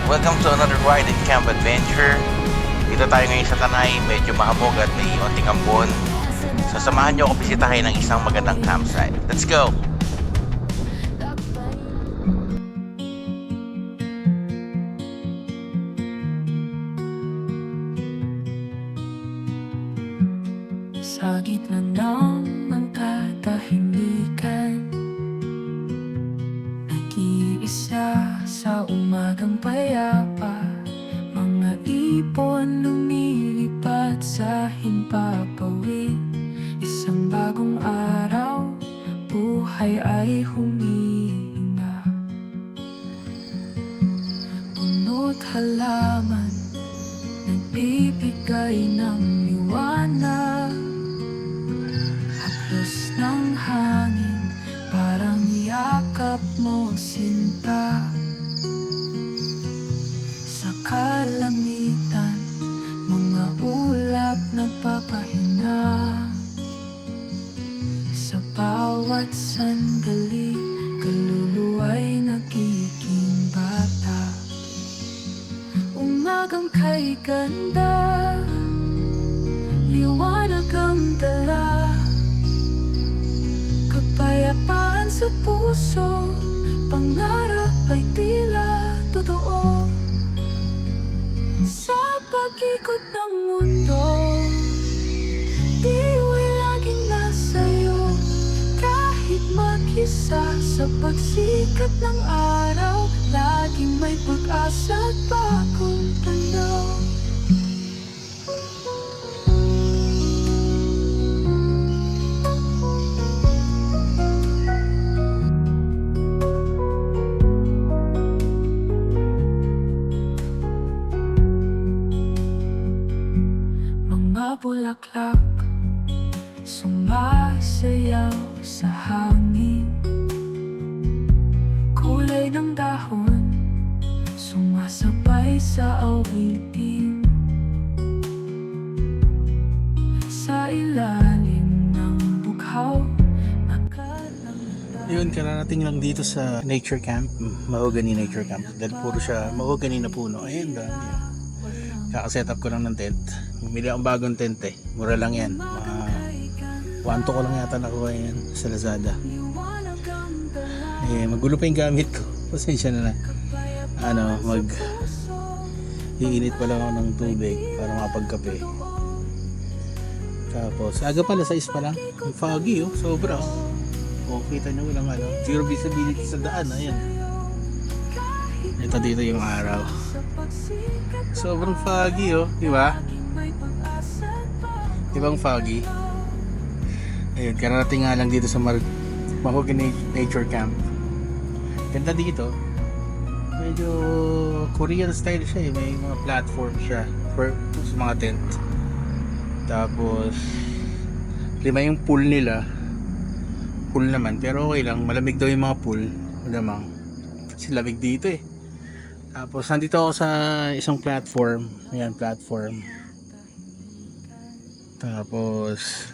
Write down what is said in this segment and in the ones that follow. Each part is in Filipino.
Welcome to another ride and camp adventure. Dito tayo ngayon sa Tanay, medyo mahamog at may onting ambon. So samahan nyo ako bisitahin ng isang magandang campsite. Let's go! Sa gitna ng katahimikan, nag-iisa sa umagang payapa. Mga ibon lumilipat sa himpapawid. Isang bagong araw, buhay ay humihinga. Puno't halaman, nagbibigay ng liwanag. Haplos ng hangin, parang yakap mo sinta. Sa kalamitan, mga ulap nagpapahinga. Sa bawat sandali, kaluluwa'y nagiging bata. Umagang kay ganda, liwanag ang dala. Kapayapaan sa puso, pangarap ay tila totoo. Sa pag-ikot ng mundo, diwa'y laging nasa'yo. Kahit mag-isa sa pagsikat ng araw, laging may pag-asa at bagong tanaw. Mga bulaklak sumasayaw sa hangin. Kulay ng dahon sumasabay sa awitin. Sa ilalim ng bughaw, Yun, kararating lang dito sa nature camp, Mahogany Nature Camp. Dahil puro siya mahogany na puno. Ayun, dami yan. Kaka-set up ko lang ng tent. Bumili akong bagong tent eh. Mura lang yan. Wanto ko lang yata nakuha yan sa Lazada. Eh, magulo pa yung gamit ko. Pasensya na na. Iinit pa lang ako ng tubig para makapagkape. Tapos, aga pala, 6 pa lang. Ang foggy oh, sobra oh. O, kita nyo lang zero visibility sa daan, ayan. Ito dito yung araw. Sobrang foggy oh, di ba? Ibang foggy. Ayun, kararating nga lang dito sa Mahogany Nature Camp. Ganda dito. Medyo Korean style siya eh. May mga platform siya for sa mga tent. Tapos 5 yung pool nila. Pool naman, pero okay lang. Malamig daw yung mga pool. Malamang. Kasi lamig dito eh. Tapos nandito ako sa isang platform. Ayan, platform. Tapos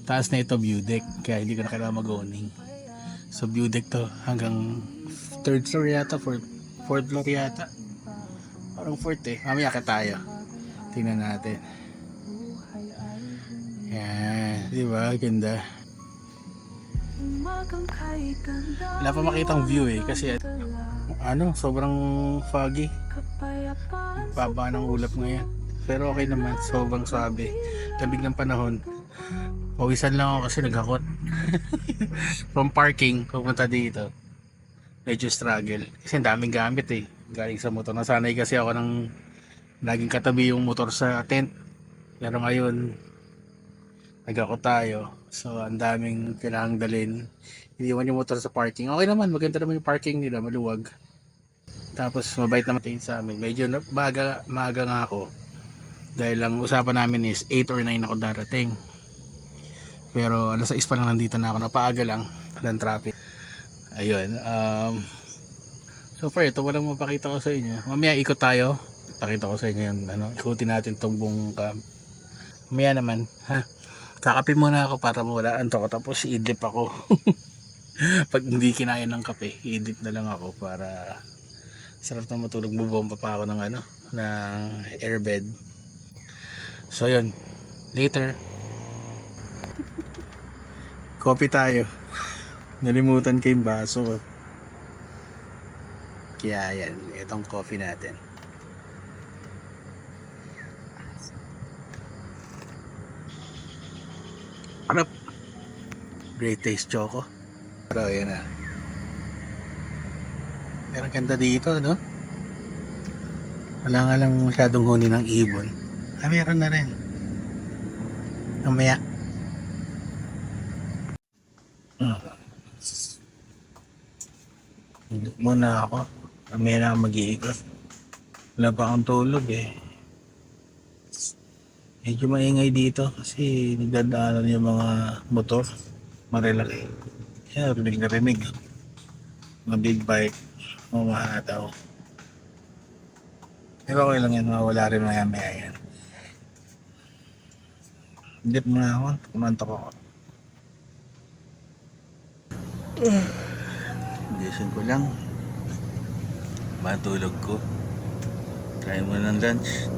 taas na ito view deck, kaya hindi ko na kailangan mag-owning. So view deck to hanggang 3rd floor yata, 4th floor yata. Parang 4th eh. Mamaya ka tayo. Tingnan natin. Yan, di ba? Ganda. Wala pa makitang view eh kasi sobrang foggy. Baba ng ulap ngayon. Pero okay naman, sobrang swabe. Lamig ng panahon. Pawisan lang ako kasi naghakot. From parking pumunta dito, medyo struggle kasi ang daming gamit eh, galing sa motor. Nasanay kasi ako ng laging katabi yung motor sa tent, pero ngayon naghakot tayo, so ang daming kailangang dalhin. Iniwan yung motor sa parking. Okay naman, maganda naman yung parking nila, maluwag. Tapos mabait naman tingin sa amin. Medyo maaga nga ako dahil lang usapan namin is 8 or 9 ako darating. Pero alas 6 pa lang nandito na ako. Napaaga lang. Walang traffic. Ayun. So far ito walang mapakita ko sa inyo. Mamaya ikot tayo. Pakita ko sa inyo yung ikutin natin tong buong camp. Mamaya naman. Kakape muna ako para mawala antok ko. Tapos idlip ako. Pag hindi kinaya ng kape, idlip na lang ako para Sarap na matulog, bubomba pa ako ng ng airbed. So yun, later. Coffee tayo. Nalimutan ko yung baso ko. Kaya yan, itong coffee natin. Harap. Great taste choco. Pero yan na. Pero ganda dito, no? Wala nga lang masyadong huni ng ibon. Meron na rin. Mamaya. Hindi muna ako. Mamaya na ako mag-iikot. Wala pa akong tulog eh. Medyo maingay dito kasi nagdadaanan yung mga motor. Marilaki. Yan, rinig na rinig. Mga big bike. Mamahataw. Pero okay lang yan, mawala rin maya yan. Dip muna ako, kumantok ako. Gising ko lang. Matulog ko. Try mo ng lunch.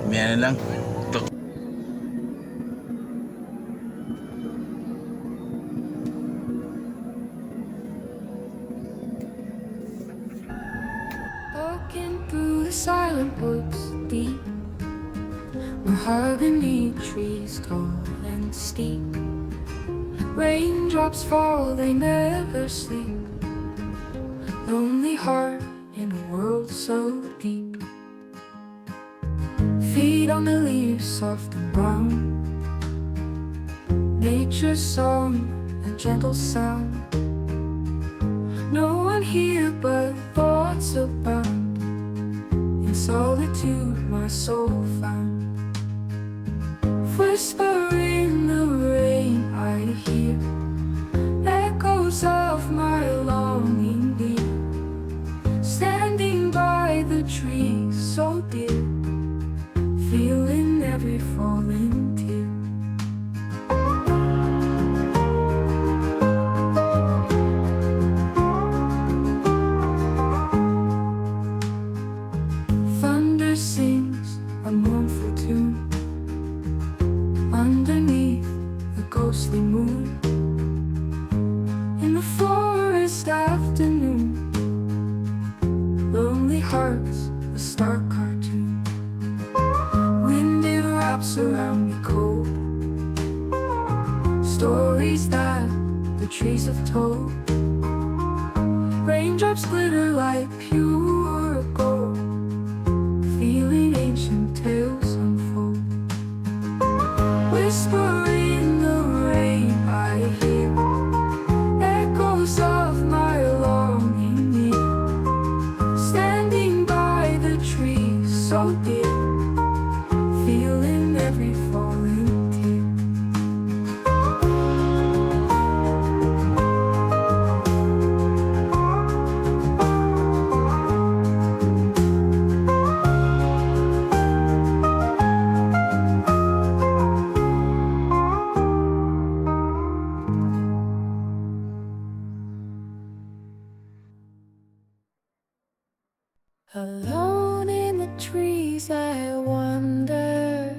Mamaya na lang. Ito. Walking through the silent woods deep, mahogany trees tall and steep. Raindrops fall, they never sleep. Lonely heart in a world so deep. Feet on the leaves, soft and brown. Nature's song, a gentle sound. No one here but thoughts abound. In solitude my soul found. Whisper in the rain I hear, echoes of my longing dear. Standing by the tree so dear, feeling every falling tear. Thunder sings a mournful tune underneath the ghostly moon. In the forest afternoon, lonely hearts, a stark cartoon. Wind it wraps around me cold, stories that the trees have told. Raindrops glitter like pure gold, feeling ancient tales unfold. Whisper in the rain I hear, echoes of my longing near. Standing by the tree so dear, feeling every falling tear. Alone in the trees I wander,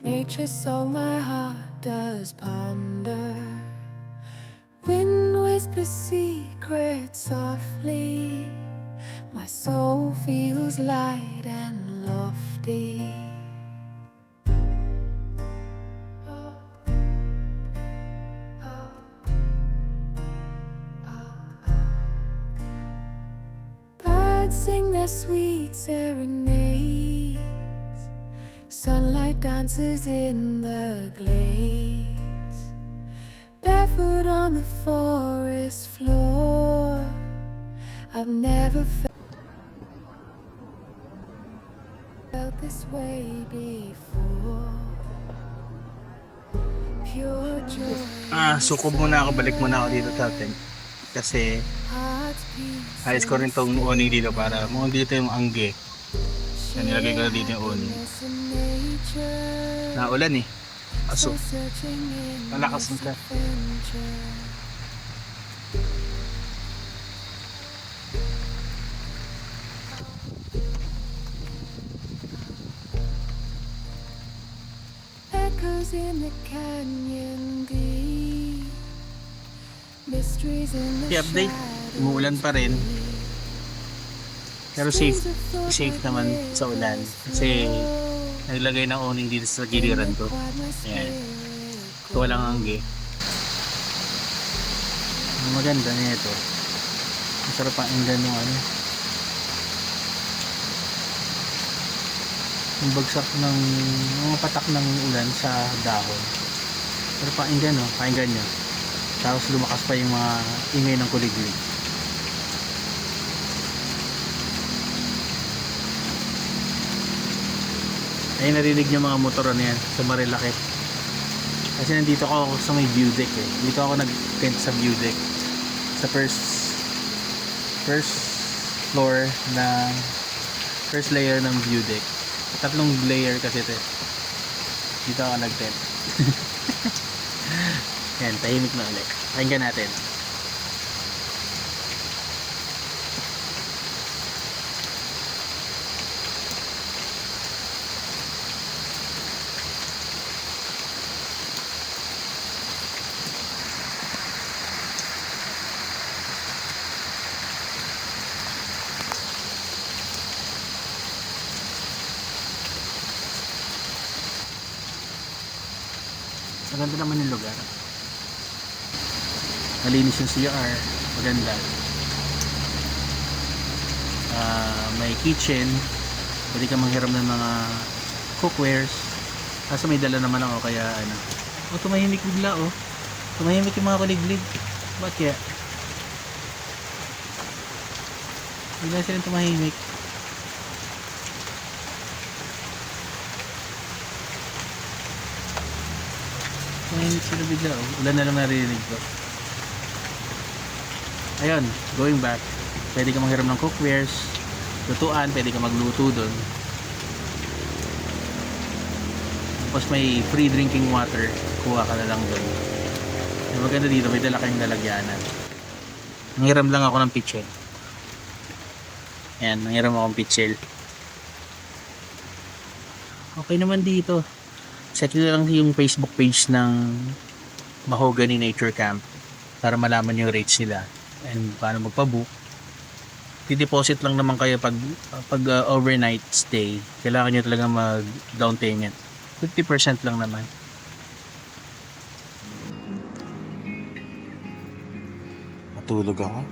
nature's song my heart does ponder. Wind whispers secrets softly, my soul feels light and lofty. Sing their sweet serenades, sunlight dances in the glades. Barefoot on the forest floor, I've never felt this way before. Pure joy. Suko muna ako, balik muna ako dito sa atin. Kasi ayos ko rin itong awning dito para mukhang dito yung angge. Yan, nilagay ko na dito yung awning. Naulan eh. Aso. Searching. 'Cause in the Malakas na siya. adventure, Mysteries in the canyon deep. Mysteries in the I-update, umuulan pa rin. Pero safe naman sa ulan. Kasi naglagay ng awning dito sa giliran ko. Ayan. Ito walang angge. Ang maganda nito. Masarap ang inggan ng ano. Yung bagsak ng mga patak ng ulan sa dahon. Pero pakinggan no, pakinggan nyo. Tapos lumakas pa yung mga ingay ng kuliglig. Ay narinig yung mga motor na yan sa Marilaki. Kasi nandito ako sa may view deck eh. Dito ako nag-tent sa view deck. Sa first floor na first layer ng view deck. Tatlong layer kasi ito. Dito ako nag-tent. Yan, tahimik na ulit. Pakinggan natin. Maganda naman yung lugar. Malinis yung CR. Maganda. May kitchen. Pwede ka manghiram ng mga cookwares. Kaso may dala naman ako kaya ano. Oh, tumahimik bigla oh. Tumahimik yung mga kuliglig. Ba't kaya? Bigla silang tumahimik. Tumahimik sila bigla oh. Ulan na lang narinig ko. Ayun, going back. Pwede ka manghiram ng cookwares. Lutuan, pwede ka magluto doon. Tapos may free drinking water. Kuha ka na lang doon. Yung maganda dito, may dala kayong lalagyanan. Nanghiram lang ako ng pitchel. Ayan, nanghiram ako ng pitchel. Okay naman dito. Set nyo lang yung Facebook page ng Mahogany Nature Camp para malaman yung rates nila and paano magpa-book. Di-deposit lang naman kayo pag overnight stay. Kailangan nyo talaga mag down payment. 50% lang naman. Matulog ako.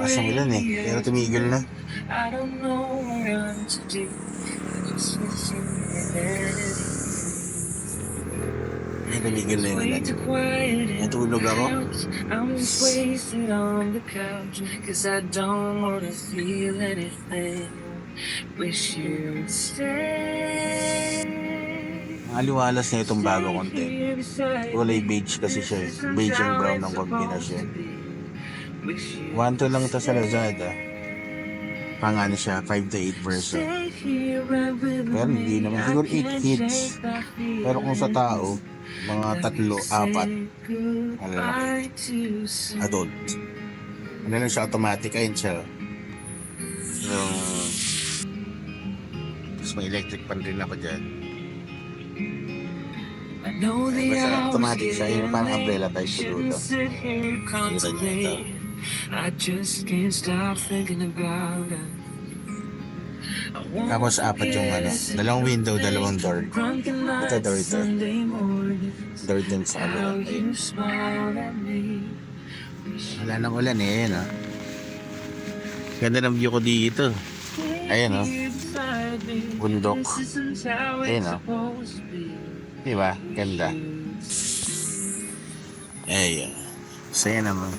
Asang ilan eh. Pero tumigil na. Ay, tumigil na yung ulan. Natulog ako. I'm just wasted on the couch, 'cause I don't wanna feel anything. Wish you would stay. Ang aliwalas na itong bago content. Kulay beige kasi siya eh. Beige and brown ng kombinasyon. 1-2 lang ito sa Lazada. Pangano siya, 5 to 8%. Pero hindi naman. Siguro 8 kids. Pero kung sa tao, mga 3-4 malalaki. Adult. Ano lang siya, automatic. Ayun siya. Yung tapos may electric pan rin ako dyan. Basta automatic siya. Yung parang umbrella type siguro. Kita niya ito. I just can't stop thinking about it. Tapos 4 yung ano. 2 window, 2 door. Ito door ito. Door din sa ano. Wala nang ulan eh. No? Ganda ng view ko dito. Ayan o. Bundok. Ayan o. Diba? Ganda. Ayan. Saya naman.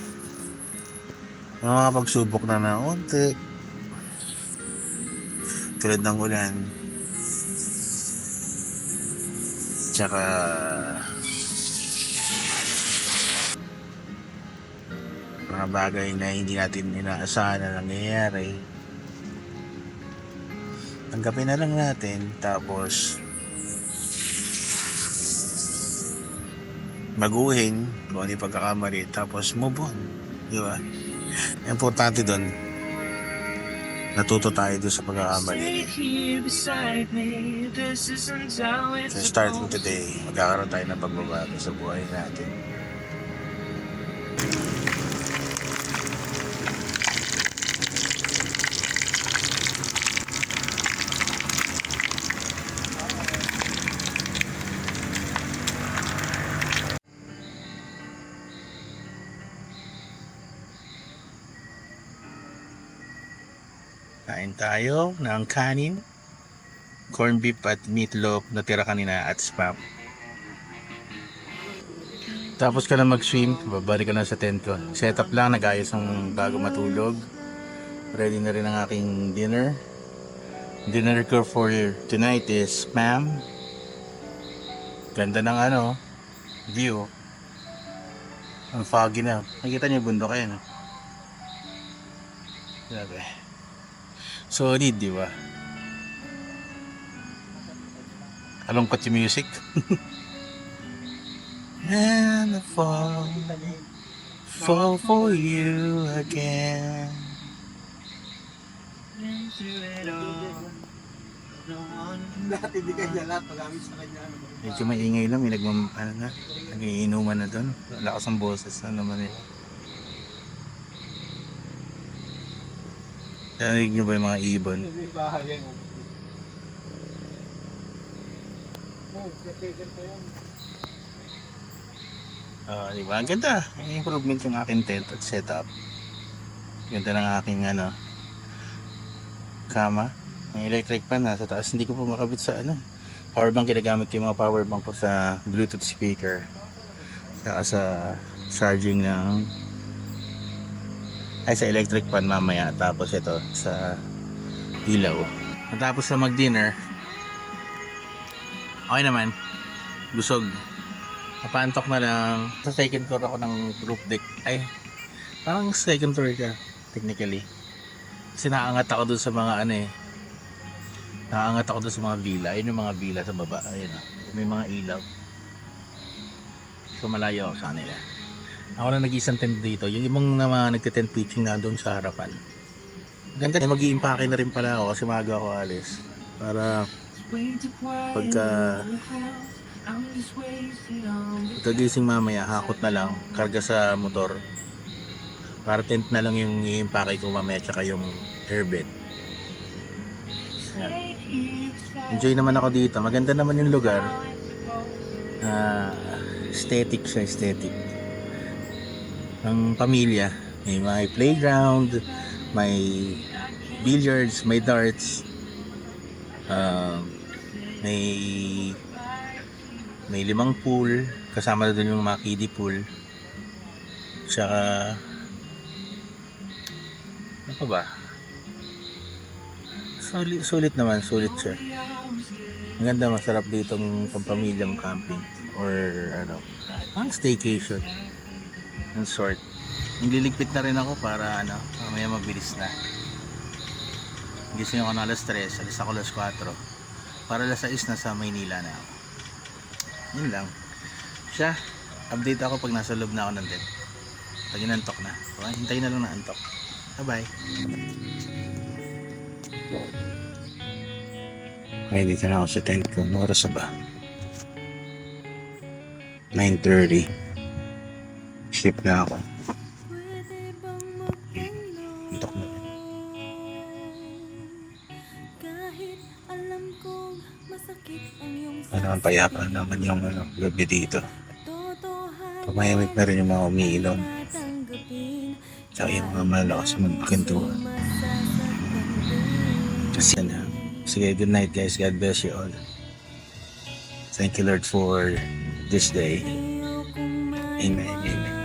Mga pagsubok na ng unti. Tulad ng ulan. Tsaka mga bagay na hindi natin inaasahan na nangyayari. Tanggapin na lang natin. Tapos baguhin kung ano yung pagkakamali. Tapos move on. Diba? Importante doon natuto tayo doon sa pagkakamali. Stay here beside me. This isn't how it's So starting today, magkakaroon tayo ng pagbabago sa buhay natin. Kain tayo ng kanin, corned beef at meatloaf na tira kanina at spam. Tapos ka na mag-swim, babalik ka na sa tent ko. Set up lang, nag-ayos ang bago matulog. Ready na rin ang aking dinner. Dinner ko for tonight is spam. Ganda ng view. Ang foggy na. Nakikita niyo yung bundok yan. Grabe. Solid, di ba? Alongkot yung music. And I fall for you again. Medyo maingay lang, may nag-iinuman na doon. Lakas ang boses na naman eh. Narinig nyo ba yung mga ibon? Diba? Ang ganda. Ang improvement yung aking tent at setup. Ganda ng aking kama. Ang electric fan nasa taas. Hindi ko pa makabit sa powerbank. Ginagamit ko yung mga powerbank ko sa Bluetooth speaker. Saka sa charging ng sa electric fan mamaya. Tapos ito sa ilaw. Matapos na mag-dinner, okay naman. Busog. Napaantok na lang. Sa second floor ako ng roof deck. Ay, parang second floor ka, technically. Kasi naangat ako dun sa mga naangat ako dun sa mga villa. Ayun yung mga villa sa baba. Ayun may mga ilaw. So malayo ako sa kanila. Ako na nag-iisang tent dito. Yung ibang mga nagte-tent pitching na doon sa harapan. Ganda. Mag-i-impake na rin pala ako kasi maaga ako alis. Para pagka pagkagising mamaya, hakot na lang, karga sa motor. Para tent na lang yung i-impake ko mamaya tsaka yung airbed. Yan. Enjoy naman ako dito. Maganda naman yung lugar. Aesthetic siya, aesthetic. Ang pamilya, may playground, may billiards, may darts, may 5 pool, kasama na dun yung mga kiddie pool. Tsaka ano pa ba? Sulit naman, sulit siya. Ang ganda, masarap dito ng pampamilyang camping or ang staycation ng sort. Nililigpit na rin ako para mamaya mabilis na. Gising ako na alas 3, alis ako alas 4. Para alas 6 na sa Maynila na ako. Yun lang. Siya, update ako pag nasa loob na ako ng tent. Pag inantok na. So, hintayin na lang na antok. Bye-bye. Okay, dito na ako sa tent ko. Ano oras na ba? 9:30. Sleep na ako. Antok na. Ang payapa naman yung gabi dito. Pamayamit na rin yung mga umiinom. Tsaka yung mga malakas magpagkantuhan. Kasi sige, good night guys. God bless you all. Thank you Lord for this day. Amen. Amen.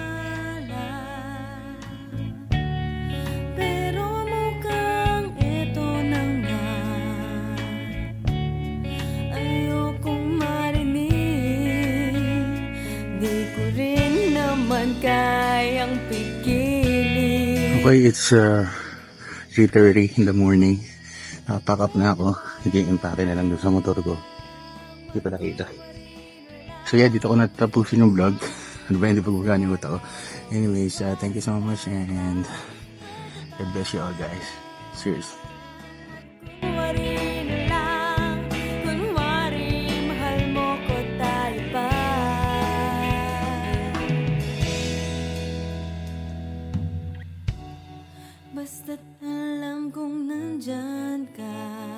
Kayang pigilin. Okay, it's 3:30 in the morning. Pack up na ako. Nag-i-impake na lang doon sa motor ko. Hindi pa nakita. So yeah, dito ko natapusin yung vlog. Ano ba, hindi pa gugani ko ito. Anyways, thank you so much and God bless you all guys. Cheers. Basta't alam kong nandyan ka.